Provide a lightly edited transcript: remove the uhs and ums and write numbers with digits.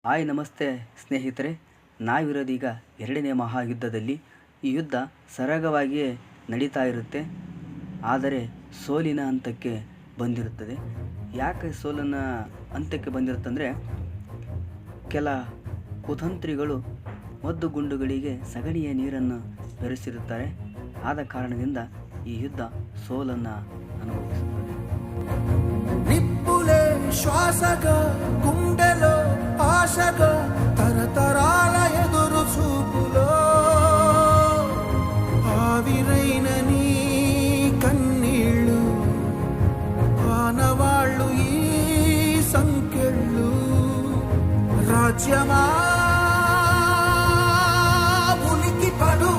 Hi ನಮಸ್ತೆ ಸ್ನೇಹಿತರೆ, ನಾವಿರೋದೀಗ ಎರಡನೇ ಮಹಾಯುದ್ಧದಲ್ಲಿ. ಈ ಯುದ್ಧ ಸರಾಗವಾಗಿಯೇ ನಡೀತಾ ಇರುತ್ತೆ, ಆದರೆ ಸೋಲಿನ ಹಂತಕ್ಕೆ ಬಂದಿರುತ್ತದೆ. ಯಾಕೆ ಸೋಲಿನ ಹಂತಕ್ಕೆ ಬಂದಿರುತ್ತಂದರೆ, ಕೆಲ ಕುತಂತ್ರಿಗಳು ಮದ್ದು ಗುಂಡುಗಳಿಗೆ ಸಗಣಿಯ ನೀರನ್ನು ಬೆರೆಸಿರುತ್ತಾರೆ. ಆದ ಕಾರಣದಿಂದ ಈ ಯುದ್ಧ ಸೋಲನ್ನು ಅನುಭವಿಸುತ್ತದೆ. నిప్పులే శ్వాసగా గుండెలో ఆశగా తరతరాల ఎదురు చూపులో ఆవిరైన నీ కన్నీళ్ళు ఆనవాళ్ళు ఈ సంకెళ్ళు. రాజ్యమా ఉనికి పడు